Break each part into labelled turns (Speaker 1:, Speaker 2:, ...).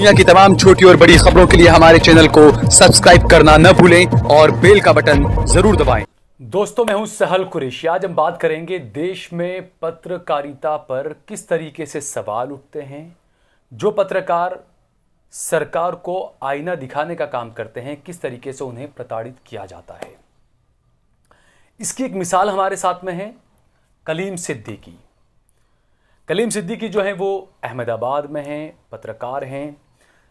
Speaker 1: दुनिया की तमाम छोटी और बड़ी खबरों के लिए हमारे चैनल को सब्सक्राइब करना न भूलें और बेल का बटन जरूर दबाएं।
Speaker 2: दोस्तों, मैं हूं सहल कुरैशी। आज हम बात करेंगे देश में पत्रकारिता पर किस तरीके से सवाल उठते हैं। जो पत्रकार सरकार को आईना दिखाने का काम करते हैं, किस तरीके से उन्हें प्रताड़ित किया जाता है। इसकी एक मिसाल हमारे साथ में है कलीम सिद्दीकी। कलीम सिद्दीकी जो है वो अहमदाबाद में हैं, पत्रकार हैं।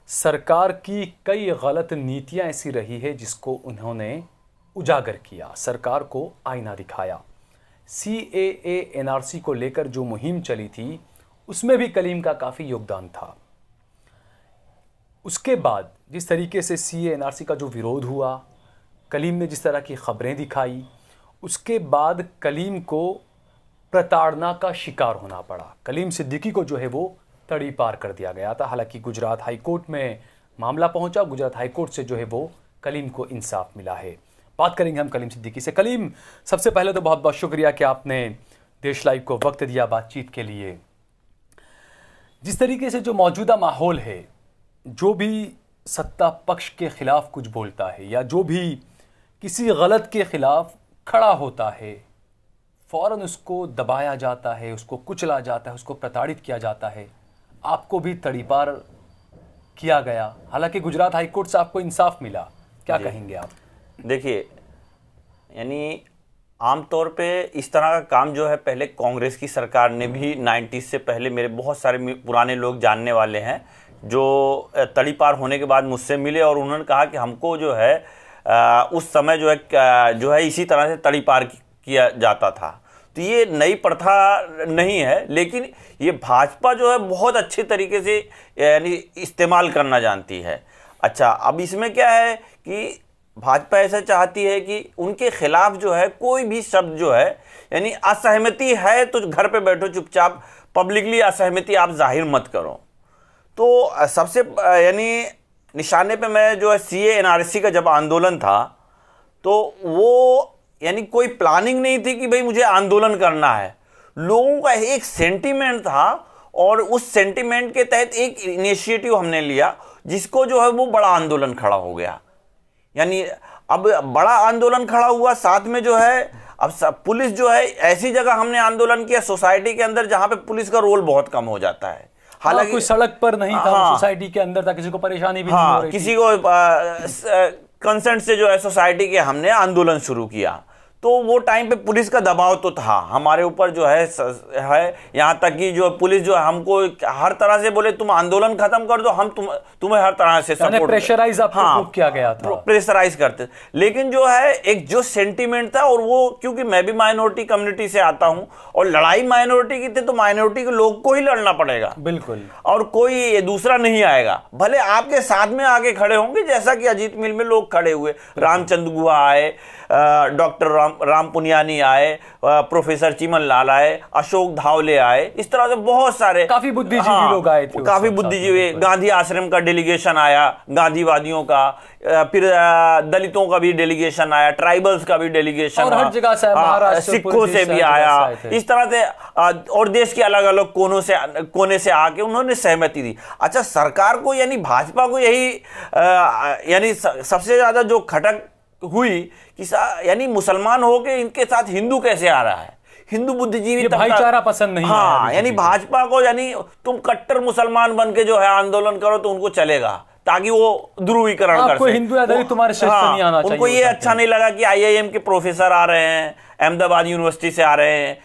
Speaker 2: सरकार की कई गलत नीतियां ऐसी रही है जिसको उन्होंने उजागर किया, सरकार को आईना दिखाया। CAA NRC को लेकर जो मुहिम चली थी उसमें भी कलीम का काफ़ी योगदान था। उसके बाद जिस तरीके से CAA NRC का जो विरोध हुआ, कलीम ने जिस तरह की खबरें दिखाई, उसके बाद कलीम को प्रताड़ना का शिकार होना पड़ा। कलीम सिद्दीकी को जो है वो तड़ी पार कर दिया गया था। हालांकि गुजरात हाई कोर्ट में मामला पहुंचा, गुजरात हाई कोर्ट से जो है वो कलीम को इंसाफ मिला है। बात करेंगे हम कलीम सिद्दीकी से। कलीम, सबसे पहले तो बहुत बहुत शुक्रिया कि आपने देश लाइव को वक्त दिया बातचीत के लिए। जिस तरीके से जो मौजूदा माहौल है, जो भी सत्ता पक्ष के खिलाफ कुछ बोलता है या जो भी किसी गलत के खिलाफ खड़ा होता है, फौरन उसको दबाया जाता है, उसको कुचला जाता है, उसको प्रताड़ित किया जाता है। आपको भी तड़ीपार किया गया, हालांकि गुजरात हाई कोर्ट से आपको इंसाफ मिला। क्या कहेंगे आप?
Speaker 3: देखिए, यानी आमतौर पे इस तरह का काम जो है पहले कांग्रेस की सरकार ने भी 90s से पहले, मेरे बहुत सारे पुराने लोग जानने वाले हैं जो तड़ीपार होने के बाद मुझसे मिले और उन्होंने कहा कि हमको जो है उस समय जो है इसी तरह से तड़ीपार किया जाता था। तो ये नई प्रथा नहीं है, लेकिन ये भाजपा जो है बहुत अच्छे तरीके से यानी इस्तेमाल करना जानती है। अच्छा, अब इसमें क्या है कि भाजपा ऐसा चाहती है कि उनके खिलाफ जो है कोई भी शब्द जो है, यानी असहमति है तो घर पे बैठो चुपचाप, पब्लिकली असहमति आप जाहिर मत करो। तो सबसे यानी निशाने पे मैं जो है CAA NRC का जब आंदोलन था तो वो यानी कोई प्लानिंग नहीं थी कि भाई मुझे आंदोलन करना है। लोगों का एक सेंटीमेंट था और उस सेंटीमेंट के तहत एक इनिशिएटिव हमने लिया जिसको जो है वो बड़ा आंदोलन खड़ा हो गया। यानी अब बड़ा आंदोलन खड़ा हुआ, साथ में जो है अब पुलिस जो है, ऐसी जगह हमने आंदोलन किया सोसाइटी के अंदर जहां पे पुलिस का रोल बहुत कम हो जाता है।
Speaker 2: हालांकि कोई सड़क पर नहीं था, सोसाइटी के अंदर था, किसी को परेशानी भी नहीं हो रही
Speaker 3: किसी को कंसेंट से जो है सोसाइटी के हमने आंदोलन शुरू किया। तो वो टाइम पे पुलिस का दबाव तो था हमारे ऊपर जो है यहाँ तक कि जो पुलिस जो है हमको हर तरह से बोले तुम आंदोलन खत्म कर दो, हम तुम्हें हर तरह से सपोर्ट,
Speaker 2: प्रेशराइज किया गया था,
Speaker 3: प्रेशराइज करते। लेकिन जो है एक जो सेंटीमेंट था, और वो क्योंकि मैं भी माइनॉरिटी कम्युनिटी से आता हूँ और लड़ाई माइनॉरिटी की थी, तो माइनॉरिटी के लोग को ही लड़ना पड़ेगा,
Speaker 2: बिल्कुल, और
Speaker 3: कोई दूसरा नहीं आएगा। भले आपके साथ में आगे खड़े होंगे, जैसा कि अजीत मिल में लोग खड़े हुए, रामचंद्र गुहा आए, डॉक्टर राम पुनियानी आए, प्रोफेसर चिमन लाल आए, अशोक धावले आए, इस तरह से बहुत सारे
Speaker 2: काफी बुद्धिजीवी लोग आए थे,
Speaker 3: काफी बुद्धिजीवी। गांधी आश्रम का डेलीगेशन आया, गांधीवादियों का, फिर दलितों का भी डेलीगेशन आया, ट्राइबल्स का भी डेलीगेशन,
Speaker 2: और हर जगह से, महाराष्ट्र,
Speaker 3: सिखों से भी आया, इस तरह से और देश के अलग अलग कोने से आके उन्होंने सहमति दी। अच्छा, सरकार को यानी भाजपा को यही यानी सबसे ज्यादा जो खटक हुई कि यानी मुसलमान हो के इनके साथ हिंदू कैसे आ रहा है, हिंदू बुद्धिजीवी
Speaker 2: भाईचारा पसंद नहीं।
Speaker 3: हाँ, यानी भाजपा को यानी तुम कट्टर मुसलमान बन के जो है आंदोलन करो तो उनको चलेगा, ताकि वो ध्रुवीकरण कर सके।
Speaker 2: हिंदू या दलित तुम्हारे क्षेत्र में नहीं आना चाहिए।
Speaker 3: उनको ये अच्छा नहीं लगा कि IIM के प्रोफेसर आ रहे हैं, अहमदाबाद यूनिवर्सिटी से आ रहे हैं,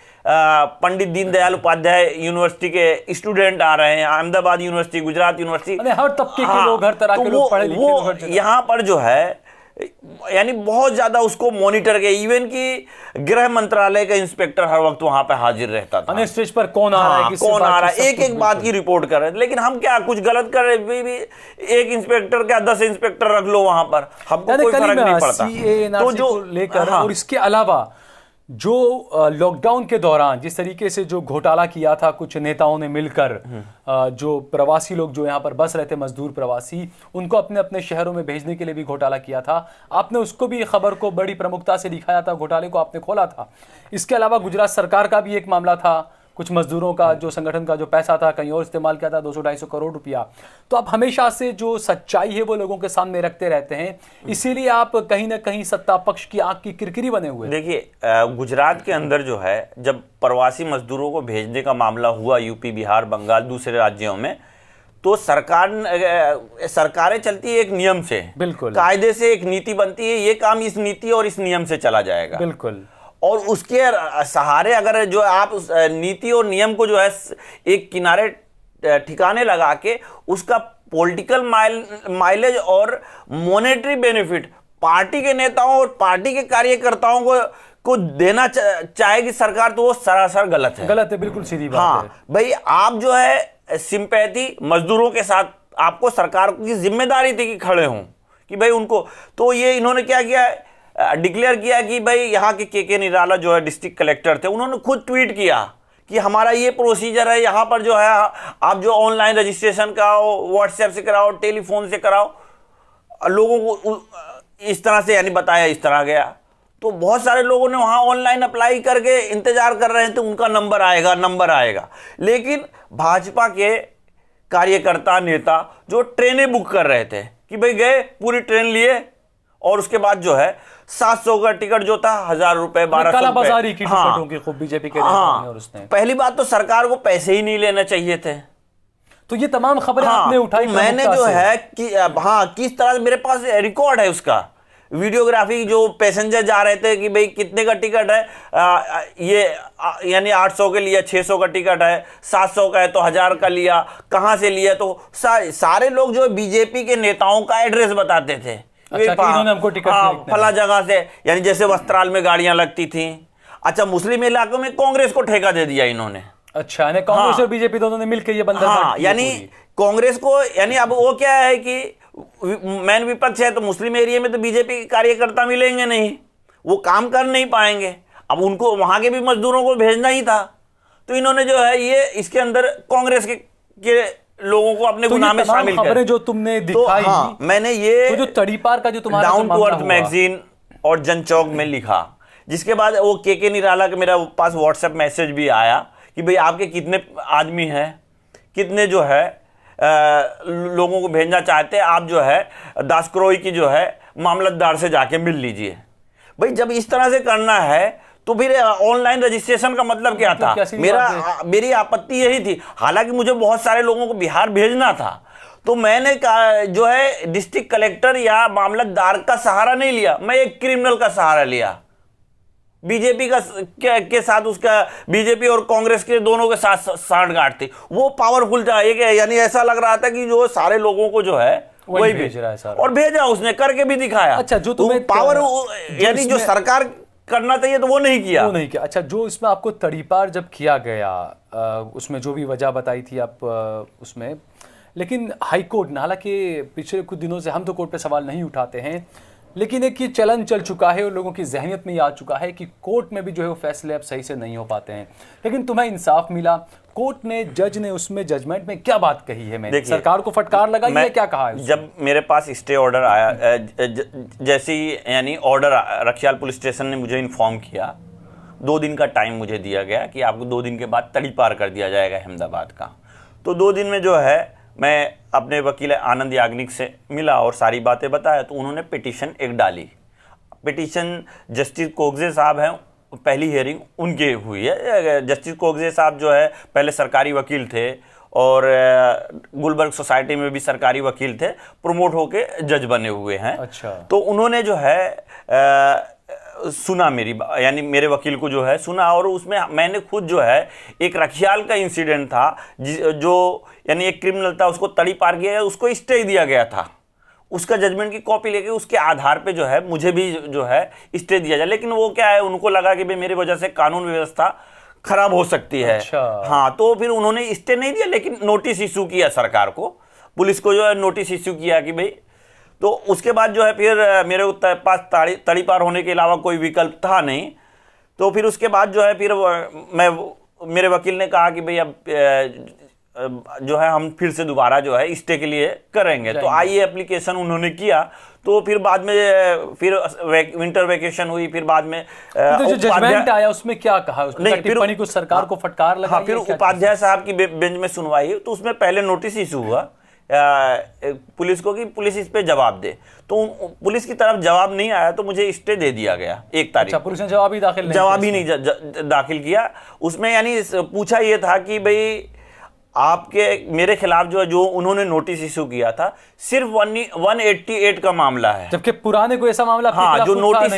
Speaker 3: पंडित दीनदयाल उपाध्याय यूनिवर्सिटी के स्टूडेंट आ रहे हैं, अहमदाबाद यूनिवर्सिटी, गुजरात यूनिवर्सिटी,
Speaker 2: हर तबके के लोग, हर तरह के लोग पढ़े लिखे।
Speaker 3: यहाँ पर जो है यानी बहुत ज्यादा उसको मॉनिटर के, इवन की गृह मंत्रालय का इंस्पेक्टर हर वक्त वहां पे हाजिर रहता था।
Speaker 2: स्टेज पर कौन आ रहा है,
Speaker 3: कौन आ रहा है, एक बात की रिपोर्ट कर रहे थे। लेकिन हम क्या कुछ गलत कर रहे भी एक इंस्पेक्टर क्या 10 इंस्पेक्टर रख लो वहां पर, हमको कोई फर्क नहीं पड़ता।
Speaker 2: तो जो लेकर और इसके अलावा जो लॉकडाउन के दौरान जिस तरीके से जो घोटाला किया था कुछ नेताओं ने मिलकर, जो प्रवासी लोग जो यहाँ पर बस रहे थे, मजदूर प्रवासी, उनको अपने अपने शहरों में भेजने के लिए भी घोटाला किया था। आपने उसको भी खबर को बड़ी प्रमुखता से दिखाया था, घोटाले को आपने खोला था। इसके अलावा गुजरात सरकार का भी एक मामला था, कुछ मजदूरों का जो संगठन का जो पैसा था कहीं और इस्तेमाल किया था, 200-250 करोड़ रुपया। तो आप हमेशा से जो सच्चाई है वो लोगों के सामने रखते रहते हैं, इसीलिए आप कहीं ना कहीं सत्ता पक्ष की आंख की किरकिरी बने हुए।
Speaker 3: देखिए, गुजरात के अंदर जो है, जब प्रवासी मजदूरों को भेजने का मामला हुआ यूपी, बिहार, बंगाल, दूसरे राज्यों में, तो सरकारें चलती है एक नियम से,
Speaker 2: बिल्कुल
Speaker 3: कायदे से एक नीति बनती है, ये काम इस नीति और इस नियम से चला जाएगा,
Speaker 2: बिल्कुल।
Speaker 3: और उसके सहारे अगर जो आप उस नीति और नियम को जो है एक किनारे ठिकाने लगा के उसका पॉलिटिकल माइलेज और मॉनेटरी बेनिफिट पार्टी के नेताओं और पार्टी के कार्यकर्ताओं को देना चाहेगी सरकार, तो वो सरासर गलत है।
Speaker 2: गलत है, बिल्कुल सीधी बात
Speaker 3: हाँ
Speaker 2: है।
Speaker 3: भाई, आप जो है सिंपैथी मजदूरों के साथ, आपको सरकार की जिम्मेदारी थी कि खड़े हों कि भाई उनको, तो ये इन्होंने क्या किया, डिक्लेयर किया कि भाई यहाँ के निराला जो है डिस्ट्रिक्ट कलेक्टर थे, उन्होंने खुद ट्वीट किया कि हमारा ये प्रोसीजर है, यहाँ पर जो है आप जो ऑनलाइन रजिस्ट्रेशन कराओ, व्हाट्सएप से कराओ, टेलीफोन से कराओ, लोगों को इस तरह से यानी बताया, इस तरह गया। तो बहुत सारे लोगों ने वहाँ ऑनलाइन अप्लाई करके इंतजार कर रहे थे उनका नंबर आएगा। लेकिन भाजपा के कार्यकर्ता नेता जो ट्रेनें बुक कर रहे थे कि भाई गए, पूरी ट्रेन लिए, और उसके बाद जो है 700 का टिकट जो था 1000 रुपए, 1200
Speaker 2: कालाबाजारी की
Speaker 3: हाँ,
Speaker 2: टिकटों की खूब बीजेपी के नेताओं ने, और उसने
Speaker 3: पहली बात तो सरकार को पैसे ही नहीं लेना चाहिए थे।
Speaker 2: तो ये तमाम खबरें
Speaker 3: हाँ,
Speaker 2: आपने उठाई,
Speaker 3: तो मैंने जो है कि हाँ, किस तरह मेरे पास रिकॉर्ड है उसका, वीडियोग्राफी, जो पैसेंजर जा रहे थे कि भाई कितने का टिकट है, ये यानी 800 के लिए 600 का टिकट है, 700 का है तो 1000 का लिया, कहां से लिया, तो सारे लोग जो बीजेपी के नेताओं का एड्रेस बताते थे।
Speaker 2: अच्छा, कि इन्होंने हमको टिकट
Speaker 3: फला जगह से, यानी जैसे वस्त्राल में गाड़ियां लगती थी। अच्छा, मुस्लिम इलाकों में कांग्रेस को ठेका दे दिया इन्होंने।
Speaker 2: अच्छा, कांग्रेस और बीजेपी दोनों ने मिलकर ये बंधन
Speaker 3: हाँ, यानी कांग्रेस को, यानी अब वो क्या है कि मैन विपक्ष है, तो मुस्लिम एरिया में तो बीजेपी के कार्यकर्ता मिलेंगे नहीं, वो काम कर नहीं पाएंगे। अब उनको वहां के भी मजदूरों को भेजना ही था, तो इन्होंने जो है ये इसके अंदर कांग्रेस के लोगों को अपने गुनाह में शामिल
Speaker 2: खबरें जो तुमने दिखाई,
Speaker 3: तो हाँ, मैंने ये
Speaker 2: तो जो तड़ीपार का जो तुम्हारा
Speaker 3: डाउन टू अर्थ मैगजीन और जनचौक में लिखा, जिसके बाद वो के निराला के मेरा पास व्हाट्सएप मैसेज भी आया कि भाई आपके कितने आदमी हैं, कितने जो है लोगों को भेजना चाहते हैं, आप जो है दासक्रोई की जो है मामलतदार से जाके मिल लीजिए। भाई जब इस तरह से करना है तो फिर ऑनलाइन रजिस्ट्रेशन का मतलब क्या था? मेरी आपत्ति यही थी। हालांकि मुझे बहुत सारे लोगों को बिहार भेजना था, तो मैंने जो है डिस्ट्रिक्ट कलेक्टर या मामलतदार का सहारा नहीं लिया, मैं एक क्रिमिनल का सहारा लिया। बीजेपी के साथ उसका, बीजेपी और कांग्रेस के दोनों के साथ सांठगांठ थी, वो पावरफुल था, यानी ऐसा लग रहा था कि जो सारे लोगों को जो है वही भेज रहा है सारा, और भेजा उसने, करके भी दिखाया।
Speaker 2: अच्छा, जो तुम्हें
Speaker 3: पावर, यानी जो सरकार करना चाहिए तो वो नहीं किया।
Speaker 2: अच्छा, जो इसमें आपको तड़ीपार जब किया गया, उसमें जो भी वजह बताई थी आप उसमें, लेकिन हाईकोर्ट ने, हालांकि पिछले कुछ दिनों से हम तो कोर्ट पे सवाल नहीं उठाते हैं, लेकिन एक ये चलन चल चुका है और लोगों की जहनियत में ये आ चुका है कि कोर्ट में भी जो है वो फैसले अब सही से नहीं हो पाते हैं। लेकिन तुम्हें इंसाफ मिला, कोर्ट ने, जज ने उसमें जजमेंट में क्या बात कही है? मैंने सरकार को फटकार लगाई है, क्या कहा है?
Speaker 3: जब मेरे पास स्टे ऑर्डर आया, जैसे ही यानी ऑर्डर रखियाल पुलिस स्टेशन ने मुझे इन्फॉर्म किया, 2 दिन का टाइम मुझे दिया गया कि आपको 2 दिन के बाद तड़ीपार कर दिया जाएगा अहमदाबाद का। तो 2 दिन में जो है मैं अपने वकील आनंद याग्निक से मिला और सारी बातें बताया, तो उन्होंने पिटीशन एक डाली। पिटीशन जस्टिस कोगजे साहब हैं, पहली हियरिंग उनके हुई है। जस्टिस कोगजे साहब जो है पहले सरकारी वकील थे और गुलबर्ग सोसाइटी में भी सरकारी वकील थे, प्रमोट होके जज बने हुए हैं।
Speaker 2: अच्छा। तो
Speaker 3: उन्होंने जो है सुना मेरी, यानी मेरे वकील को जो है सुना, और उसमें मैंने खुद जो है एक रखियाल का इंसिडेंट था जो यानी एक क्रिमिनल था, उसको तड़ी पार किया, उसको स्टे दिया गया था, उसका जजमेंट की कॉपी लेके उसके आधार पे जो है मुझे भी जो है स्टे दिया जाए। लेकिन वो क्या है, उनको लगा कि भाई मेरी वजह से कानून व्यवस्था खराब हो सकती है।
Speaker 2: अच्छा।
Speaker 3: हाँ, तो फिर उन्होंने स्टे नहीं दिया, लेकिन नोटिस इशू किया सरकार को, पुलिस को जो है नोटिस इशू किया कि भाई, तो उसके बाद जो है फिर मेरे पास तड़ी पार होने के अलावा कोई विकल्प था नहीं। तो फिर उसके बाद जो है फिर मेरे वकील ने कहा कि भाई अब जो है हम फिर से दोबारा जो है स्टे के लिए करेंगे। तो आई एप्लीकेशन उन्होंने किया, तो फिर बाद में फिर विंटर वेकेशन हुई, फिर बाद में
Speaker 2: तो जो जजमेंट आया उसमें क्या कहा, उसमें
Speaker 3: नहीं,
Speaker 2: टिप्पणी को सरकार को फटकार लगा।
Speaker 3: फिर उपाध्याय साहब की बेंच में सुनवाई, तो उसमें पहले नोटिस इशू हुआ पुलिस को कि पुलिस इस पे जवाब दे। तो पुलिस की तरफ जवाब नहीं आया, तो मुझे स्टे दे दिया गया 1 तारीख।
Speaker 2: अच्छा, पुलिस ने जवाब ही नहीं
Speaker 3: दाखिल किया उसमें। यानी पूछा ये था कि भाई आपके मेरे खिलाफ जो उन्होंने नोटिस इशू किया था सिर्फ 188 का मामला है,
Speaker 2: जबकि पुराने को ऐसा मामला
Speaker 3: जो नोटिस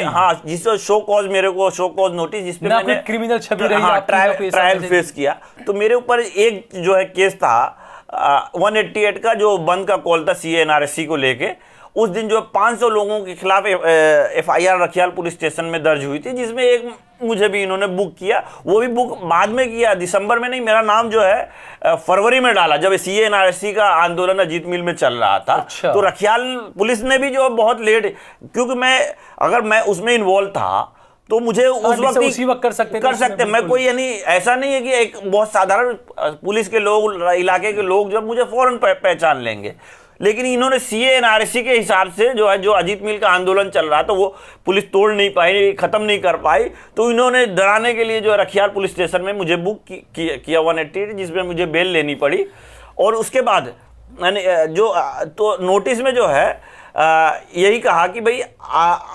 Speaker 3: जिसको शो कॉज मेरे को शो कॉज नोटिस जिसपे मैंने
Speaker 2: क्रिमिनल छवि रही
Speaker 3: ट्रायल फेस किया, तो मेरे ऊपर एक जो है केस था 188 का, जो बंद का कॉल था CA-NRC को लेके। उस दिन जो 500 लोगों के खिलाफ FIR रखियाल पुलिस स्टेशन में दर्ज हुई थी, जिसमें एक मुझे भी इन्होंने बुक किया। वो भी बुक बाद में किया, दिसंबर में नहीं, मेरा नाम जो है फरवरी में डाला, जब CA-NRC का आंदोलन अजीत मिल में चल रहा था।
Speaker 2: अच्छा।
Speaker 3: तो रखियाल पुलिस ने भी जो बहुत लेट, क्योंकि अगर मैं उसमें इन्वॉल्व था तो मुझे उस वक्त
Speaker 2: उसी वक्त कर सकते
Speaker 3: मैं कोई, यानी ऐसा नहीं है कि एक बहुत साधारण पुलिस के लोग, इलाके के लोग जब मुझे फौरन पहचान लेंगे। लेकिन इन्होंने CA-NRC के हिसाब से जो है, जो अजीत मिल का आंदोलन चल रहा था वो पुलिस तोड़ नहीं पाई, खत्म नहीं कर पाई, तो इन्होंने डराने के लिए जो रखियाल पुलिस स्टेशन में मुझे बुक किया 188, जिसमें मुझे बेल लेनी पड़ी। और उसके बाद मैंने तो नोटिस में जो है यही कहा कि भाई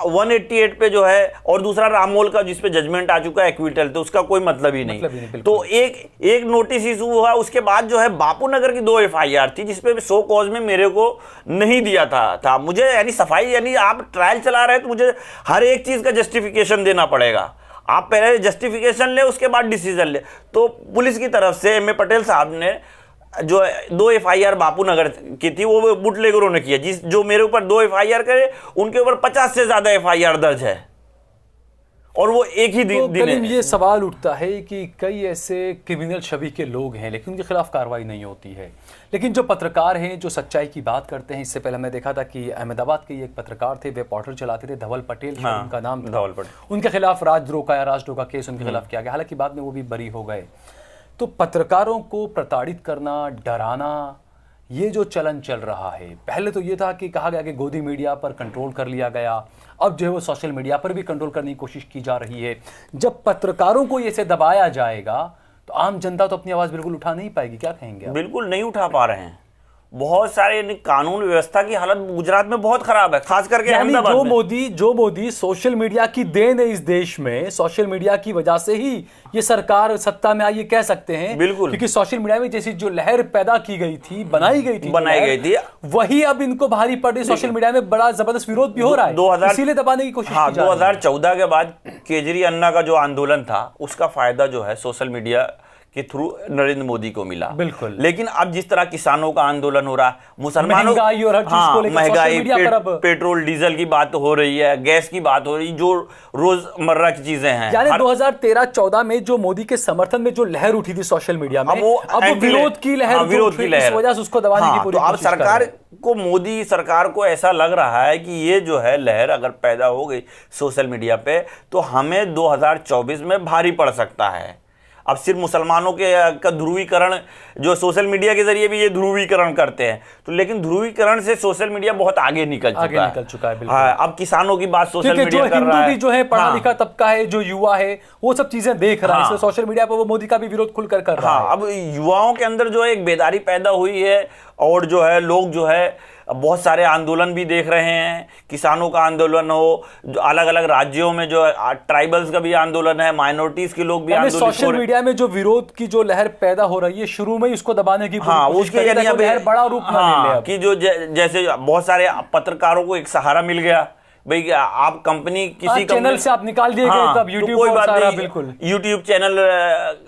Speaker 3: 188 पे जो है, और दूसरा रामोल का जिस पे जजमेंट आ चुका है एक्विटल, तो उसका कोई मतलब ही नहीं। तो एक नोटिस इशू हुआ। उसके बाद जो है बापू नगर की 2 FIR थी, जिसपे शो कॉज में मेरे को नहीं दिया था मुझे, यानी सफाई, यानी आप ट्रायल चला रहे हैं तो मुझे हर एक चीज का जस्टिफिकेशन देना पड़ेगा। आप पहले जस्टिफिकेशन ले, उसके बाद डिसीजन ले। तो पुलिस की तरफ से MA पटेल साहब ने जो 2 FIR बापू नगर की थी वो बुटलेगरों ने किया, जो मेरे ऊपर 2 FIR करे उनके ऊपर 50 से ज्यादा FIR दर्ज है, और वो एक ही दिन
Speaker 2: है। ये सवाल उठता है कि कई ऐसे क्रिमिनल छवि के लोग हैं लेकिन उनके खिलाफ कार्रवाई नहीं होती है, लेकिन जो पत्रकार हैं जो सच्चाई की बात करते हैं। इससे पहले मैं देखा था कि अहमदाबाद के एक पत्रकार थे, वे पोर्टल चलाते थे, धवल पटेल उनका नाम था।
Speaker 3: धवल पटेल,
Speaker 2: उनके खिलाफ राजद्रोह का केस उनके खिलाफ किया गया, हालांकि बाद में वो भी बरी हो गए। तो पत्रकारों को प्रताड़ित करना, डराना, ये जो चलन चल रहा है, पहले तो ये था कि कहा गया कि गोदी मीडिया पर कंट्रोल कर लिया गया, अब जो है वो सोशल मीडिया पर भी कंट्रोल करने की कोशिश की जा रही है। जब पत्रकारों को ये से दबाया जाएगा तो आम जनता तो अपनी आवाज बिल्कुल उठा नहीं पाएगी, क्या कहेंगे आप?
Speaker 3: बिल्कुल नहीं उठा पा रहे हैं। बहुत सारे कानून व्यवस्था की हालत गुजरात में बहुत खराब है, खास करके अहमदाबाद में।
Speaker 2: जो मोदी सोशल मीडिया की देन है इस देश में, सोशल मीडिया की वजह से ही ये सरकार सत्ता में आई, ये कह सकते हैं।
Speaker 3: बिल्कुल,
Speaker 2: क्योंकि सोशल मीडिया में जैसी जो लहर पैदा की गई थी, बनाई गई थी, वही अब इनको भारी पड़ रही। सोशल मीडिया में बड़ा जबरदस्त विरोध भी हो रहा है, इसीलिए दबाने की कोशिश की जा रही है।
Speaker 3: 2014 के बाद केजरी अन्ना का जो आंदोलन था, उसका फायदा जो है सोशल मीडिया के थ्रू नरेंद्र मोदी को मिला।
Speaker 2: बिल्कुल।
Speaker 3: लेकिन अब जिस तरह किसानों का आंदोलन हो रहा, मुसलमानों
Speaker 2: महंगाई और हर चीज को लेकर
Speaker 3: महंगाई,
Speaker 2: पेट्रोल
Speaker 3: डीजल की बात हो रही है, गैस की बात हो रही, जो रोजमर्रा की चीजें हैं।
Speaker 2: यानी 2013-14 में जो मोदी के समर्थन में जो लहर उठी थी सोशल मीडिया में, अब विरोध की लहर, इस वजह से उसको दबाने की पूरी
Speaker 3: कोशिश कर रहे हैं। को मोदी सरकार को ऐसा लग रहा है कि ये जो है लहर अगर पैदा हो गई सोशल मीडिया पे, तो हमें 2024 में भारी पड़ सकता है। अब सिर्फ मुसलमानों के का ध्रुवीकरण, जो सोशल मीडिया के जरिए भी ये ध्रुवीकरण करते हैं, तो लेकिन ध्रुवीकरण से सोशल मीडिया बहुत आगे निकल चुका है। हाँ, अब किसानों की बात सोशल मीडिया कर रहा है,
Speaker 2: जो है पढ़ा लिखा तबका है, जो युवा है, वो सब चीजें देख रहा है, सोशल मीडिया पर वो मोदी का भी विरोध खुलकर कर रहा है।
Speaker 3: अब युवाओं के अंदर जो एक बेदारी पैदा हुई है, और जो है लोग जो है बहुत सारे आंदोलन भी देख रहे हैं, किसानों का आंदोलन हो, अलग अलग राज्यों में जो ट्राइबल्स का भी आंदोलन है, माइनॉरिटीज के लोग भी आंदोलन।
Speaker 2: सोशल मीडिया में जो विरोध की जो लहर पैदा हो रही है, शुरू में इसको दबाने की
Speaker 3: उसके
Speaker 2: लहर बड़ा रूप
Speaker 3: ले कि जो जैसे बहुत सारे पत्रकारों को एक सहारा मिल गया, भाई आप कंपनी किसी
Speaker 2: चैनल से आप निकाल दिए गए, तब यूट्यूब,
Speaker 3: कोई बात नहीं, बिल्कुल यूट्यूब चैनल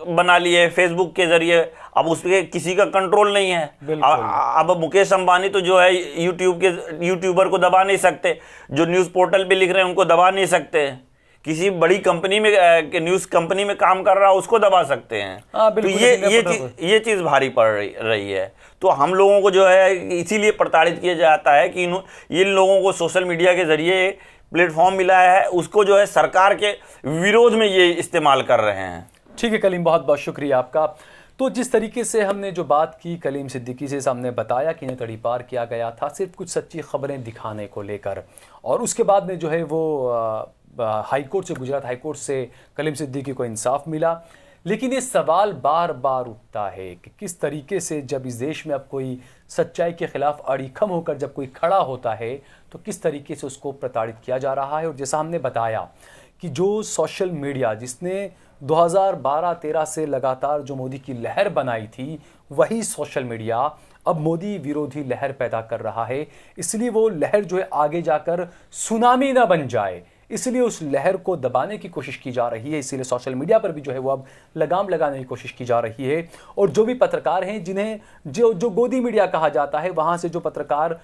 Speaker 3: बना लिए फेसबुक के जरिए, अब उस पर किसी का कंट्रोल नहीं है। अब मुकेश अंबानी तो जो है यूट्यूबर को दबा नहीं सकते, जो न्यूज पोर्टल पे लिख रहे हैं उनको दबा नहीं सकते, किसी बड़ी कंपनी में न्यूज कंपनी में काम कर रहा है उसको दबा सकते हैं। तो ये चीज भारी पड़ रही है। तो हम लोगों को जो है इसीलिए प्रताड़ित किया जाता है कि इन लोगों को सोशल मीडिया के जरिए प्लेटफॉर्म मिला है, उसको जो है सरकार के विरोध में ये इस्तेमाल कर रहे हैं।
Speaker 2: ठीक है कलीम, बहुत बहुत शुक्रिया आपका। तो जिस तरीके से हमने जो बात की कलीम सिद्दीकी से, हमने बताया कि इन्हें तड़ीपार किया गया था सिर्फ कुछ सच्ची खबरें दिखाने को लेकर, और उसके बाद में जो है वो हाई कोर्ट से, गुजरात हाई कोर्ट से कलीम सिद्दीकी को इंसाफ मिला। लेकिन ये सवाल बार बार उठता है कि किस तरीके से जब इस देश में अब कोई सच्चाई के खिलाफ अड़ीखम होकर जब कोई खड़ा होता है तो किस तरीके से उसको प्रताड़ित किया जा रहा है। और जैसा हमने बताया कि जो सोशल मीडिया जिसने 2012-13 से लगातार जो मोदी की लहर बनाई थी, वही सोशल मीडिया अब मोदी विरोधी लहर पैदा कर रहा है। इसलिए वो लहर जो है आगे जाकर सुनामी ना बन जाए, इसलिए उस लहर को दबाने की कोशिश की जा रही है। इसीलिए सोशल मीडिया पर भी जो है वो अब लगाम लगाने की कोशिश की जा रही है। और जो भी पत्रकार हैं, जिन्हें जो गोदी मीडिया कहा जाता है, वहाँ से जो पत्रकार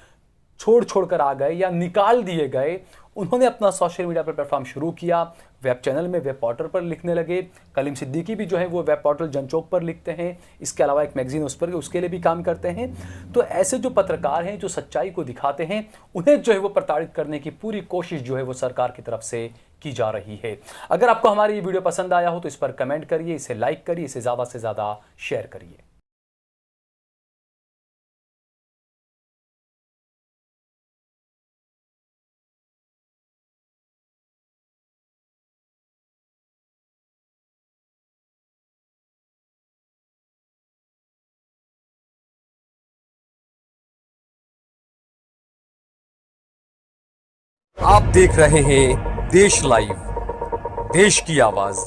Speaker 2: छोड़ कर आ गए या निकाल दिए गए, उन्होंने अपना सोशल मीडिया पर प्लेटफॉर्म शुरू किया, वेब चैनल में, वेब पोर्टल पर लिखने लगे। कलीम सिद्दीकी भी जो है वो वेब पोर्टल जनचौक पर लिखते हैं, इसके अलावा एक मैगजीन उस पर, उसके लिए भी काम करते हैं। तो ऐसे जो पत्रकार हैं जो सच्चाई को दिखाते हैं, उन्हें जो है वो प्रताड़ित करने की पूरी कोशिश जो है वो सरकार की तरफ से की जा रही है। अगर आपको हमारी ये वीडियो पसंद आया हो तो इस पर कमेंट करिए, इसे लाइक करिए, इसे ज़्यादा से ज़्यादा शेयर करिए।
Speaker 1: आप देख रहे हैं देश लाइव, देश की आवाज।